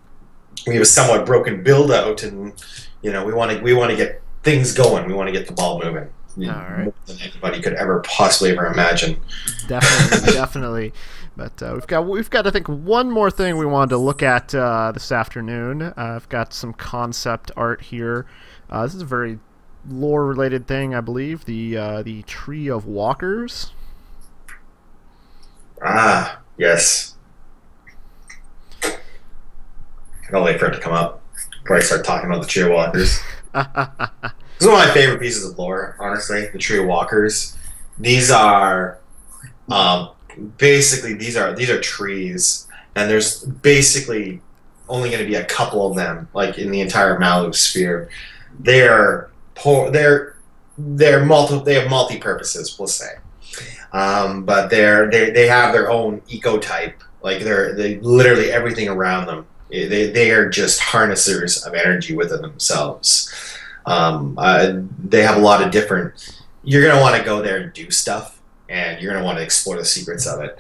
[SPEAKER 2] we have a somewhat broken build out, and we want to get things going, we want to get the ball moving, more than anybody could ever possibly ever imagine.
[SPEAKER 1] Definitely. But we've got I think one more thing we wanted to look at this afternoon. I've got some concept art here. This is a very lore-related thing, I believe. The Tree of Walkers.
[SPEAKER 2] Ah, yes. I'll wait for it to come up before I start talking about the Tree of Walkers. This is one of my favorite pieces of lore, honestly. The Tree of Walkers. These are basically these are trees, and there's basically only going to be a couple of them, like in the entire Malu sphere. They have multi-purposes, we'll say, but they have their own ecotype. Like they literally everything around them They are just harnessers of energy within themselves. They have a lot of different. You're going to want to go there and do stuff, and you're going to want to explore the secrets of it.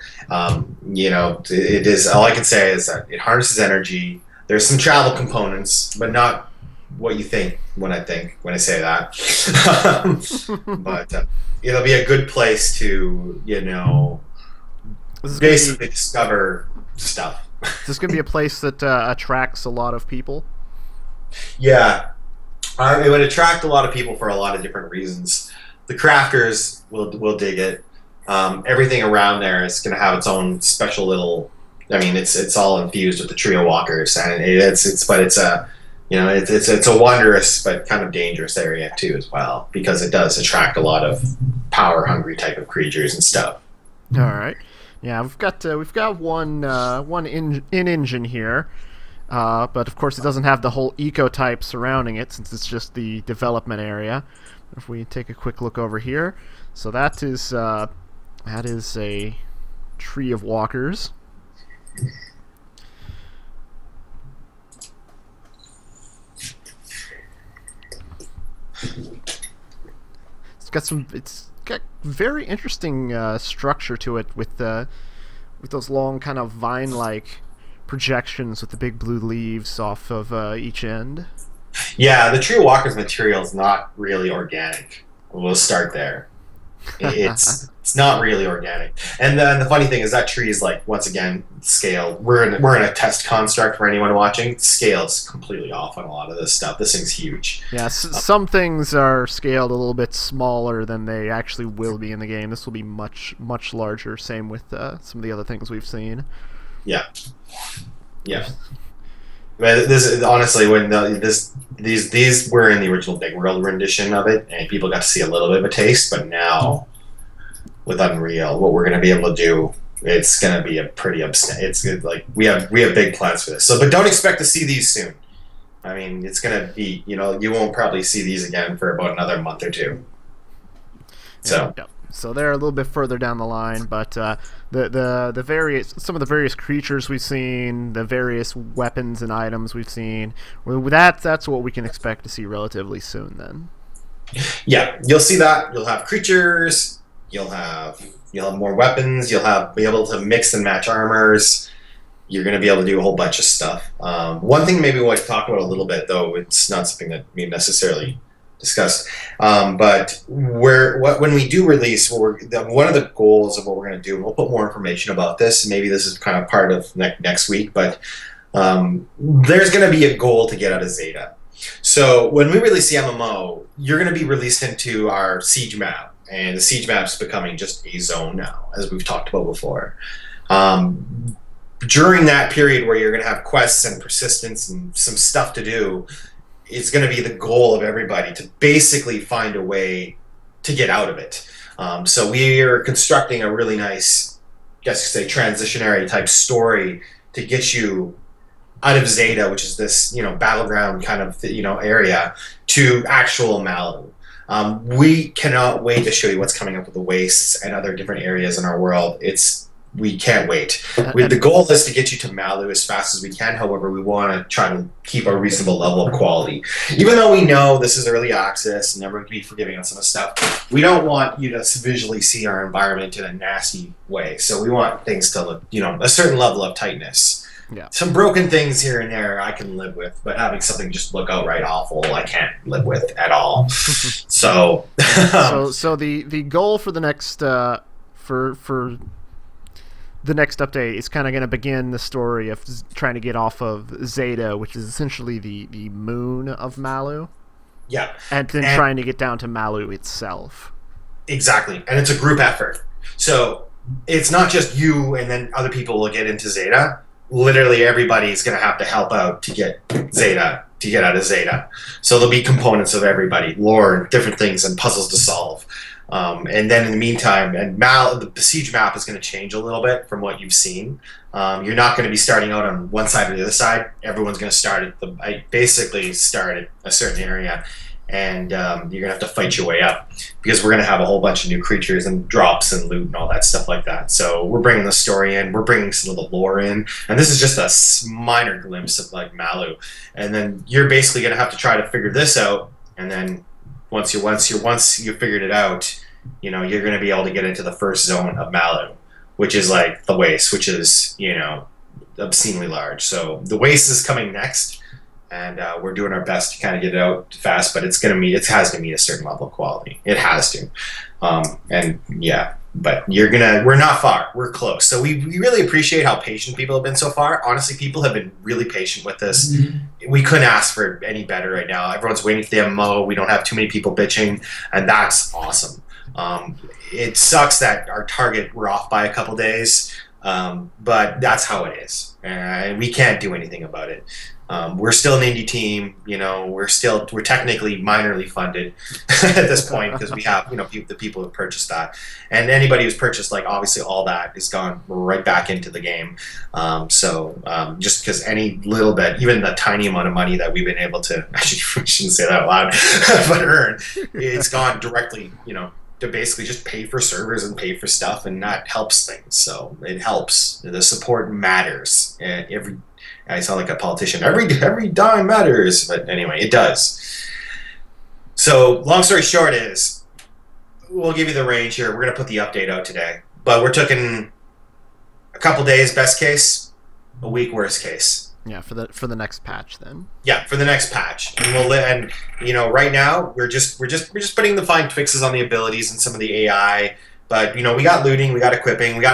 [SPEAKER 2] You know, it is, all I can say is that it harnesses energy. There's some travel components, but not what you think when I say that. But it'll be a good place to, you know, basically discover stuff.
[SPEAKER 1] Is this going to be a place that attracts a lot of people?
[SPEAKER 2] Yeah. It would attract a lot of people for a lot of different reasons. The crafters will dig it. Everything around there is going to have its own special little. I mean, it's all infused with the trio walkers, and it's a, you know, it's a wondrous but kind of dangerous area too as well, because it does attract a lot of power hungry type of creatures and stuff.
[SPEAKER 1] All right, yeah, we've got one engine here. But of course it doesn't have the whole eco-type surrounding it, since it's just the development area. If we take a quick look over here, so that is a tree of walkers. It's got very interesting structure to it with those long kind of vine-like projections with the big blue leaves off of each end.
[SPEAKER 2] Yeah, the Tree Walker's material is not really organic. We'll start there. It's not really organic. And then the funny thing is that tree is, like, once again, scaled. We're in a test construct for anyone watching. Scale's completely off on a lot of this stuff. This thing's huge.
[SPEAKER 1] Yeah, some things are scaled a little bit smaller than they actually will be in the game. This will be much, much larger. Same with some of the other things we've seen.
[SPEAKER 2] Yeah. Yeah. This is honestly when these were in the original Big World rendition of it, and people got to see a little bit of a taste. But now, with Unreal, what we're going to be able to do, it's going to be a pretty It's good. Like we have big plans for this. So, but don't expect to see these soon. I mean, it's going to be, you know, you won't probably see these again for about another month or two. So.
[SPEAKER 1] Yeah. So they're a little bit further down the line, but some of the various creatures we've seen, the various weapons and items we've seen, that's what we can expect to see relatively soon. Then,
[SPEAKER 2] yeah, you'll see that. You'll have creatures. You'll have more weapons. You'll be able to mix and match armors. You're going to be able to do a whole bunch of stuff. One thing maybe we'll talk about a little bit, though it's not something that we necessarily discussed, but when we do release, one of the goals of what we're going to do, and we'll put more information about this, maybe this is kind of part of next week, but there's going to be a goal to get out of Zeta. So when we release the MMO, you're going to be released into our siege map, and the siege map is becoming just a zone now, as we've talked about before. During that period where you're going to have quests and persistence and some stuff to do, it's going to be the goal of everybody to basically find a way to get out of it. So we are constructing a really nice, I guess you could say, transitionary type story to get you out of Zeta, which is this, you know, battleground kind of, you know, area, to actual Malu. We cannot wait to show you what's coming up with the wastes and other different areas in our world. We can't wait. The goal is to get you to Malu as fast as we can. However, we want to try to keep a reasonable level of quality. Even though we know this is early access and never be forgiving on some of the stuff, we don't want you to visually see our environment in a nasty way. So we want things to look, you know, a certain level of tightness.
[SPEAKER 1] Yeah. Some
[SPEAKER 2] broken things here and there I can live with, but having something just look outright awful, I can't live with at all. So
[SPEAKER 1] the goal for the next for the next update is kind of going to begin the story of trying to get off of Zeta, which is essentially the moon of Malu.
[SPEAKER 2] Yeah.
[SPEAKER 1] And then trying to get down to Malu itself.
[SPEAKER 2] Exactly. And it's a group effort. So it's not just you and then other people will get into Zeta. Literally everybody's going to have to help out to get out of Zeta. So there'll be components of everybody, lore, different things, and puzzles to solve. And then in the meantime, the siege map is going to change a little bit from what you've seen. You're not going to be starting out on one side or the other side. Everyone's going to basically start at a certain area. and you're gonna have to fight your way up because we're gonna have a whole bunch of new creatures and drops and loot and all that stuff like that. So we're bringing the story in, we're bringing some of the lore in, and this is just a minor glimpse of like Malu. And then you're basically gonna have to try to figure this out, and then once you figured it out, you know, you're gonna be able to get into the first zone of Malu, which is like the waste, which is, you know, obscenely large. So the waste is coming next. And we're doing our best to kind of get it out fast, but it has to meet a certain level of quality. It has to, and yeah. But we're not far. We're close. So we really appreciate how patient people have been so far. Honestly, people have been really patient with this. We couldn't ask for any better right now. Everyone's waiting for the MMO. We don't have too many people bitching, and that's awesome. It sucks that our target we're off by a couple days, but that's how it is, and we can't do anything about it. We're still an indie team, you know. We're technically minorly funded at this point because we have, you know, the people who purchased that, and anybody who's purchased, like, obviously all that is gone right back into the game. Just because any little bit, even the tiny amount of money that we've been able to, actually, we shouldn't say that out loud, but earn, it's gone directly, you know, to basically just pay for servers and pay for stuff, and that helps things. So it helps. The support matters. I sound like a politician. Every dime matters, but anyway, it does. So long story short is, we'll give you the range here. We're gonna put the update out today, but we're talking a couple days best case, a week worst case.
[SPEAKER 1] Yeah, for the next patch then.
[SPEAKER 2] Yeah, for the next patch, and you know, right now we're just putting the fine fixes on the abilities and some of the AI. But you know, we got looting, we got equipping, we'd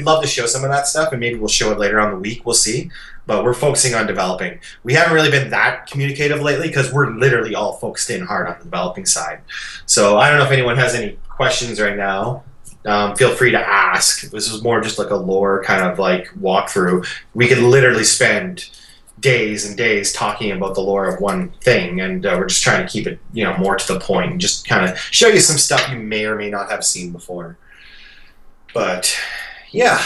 [SPEAKER 2] love to show some of that stuff, and maybe we'll show it later on the week. We'll see. But we're focusing on developing. We haven't really been that communicative lately because we're literally all focused in hard on the developing side. So I don't know if anyone has any questions right now. Feel free to ask. This was more just like a lore kind of like walkthrough. We could literally spend days and days talking about the lore of one thing, and we're just trying to keep it, you know, more to the point and just kind of show you some stuff you may or may not have seen before. But yeah.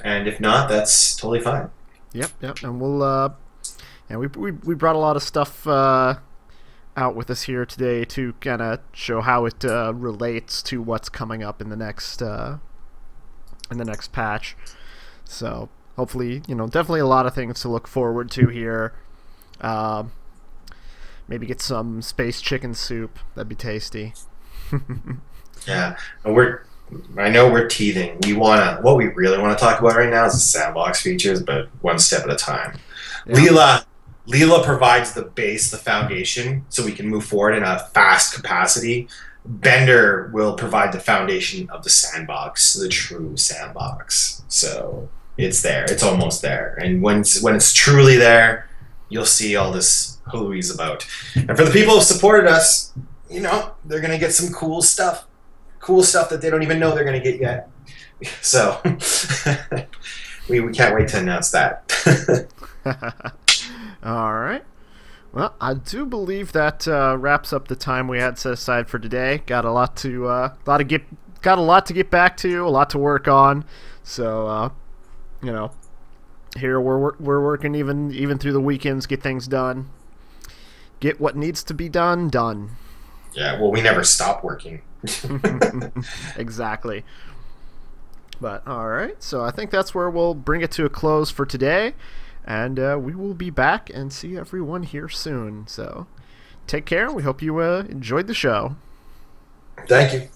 [SPEAKER 2] And if not, that's totally fine.
[SPEAKER 1] Yep. And we'll, yeah, we brought a lot of stuff out with us here today to kind of show how it relates to what's coming up in the next patch. So hopefully, you know, definitely a lot of things to look forward to here. Maybe get some space chicken soup. That'd be tasty.
[SPEAKER 2] Yeah, and I know we're teething. What we really want to talk about right now is the sandbox features, but one step at a time. Yeah. Leela provides the base, the foundation, so we can move forward in a fast capacity. Bender will provide the foundation of the sandbox, the true sandbox. So it's there. It's almost there. And when it's truly there, you'll see all this hooey's about. And for the people who supported us, you know, they're going to get some cool stuff. Cool stuff that they don't even know they're going to get yet. So we can't wait to announce that.
[SPEAKER 1] All right. Well, I do believe that wraps up the time we had set aside for today. Got a lot to get back to, a lot to work on. So you know, here we're working even through the weekends, get things done. Get what needs to be done.
[SPEAKER 2] Yeah, well, we never stop working.
[SPEAKER 1] Exactly. But all right, so I think that's where we'll bring it to a close for today, and we will be back and see everyone here soon. So take care. We hope you enjoyed the show.
[SPEAKER 2] Thank you.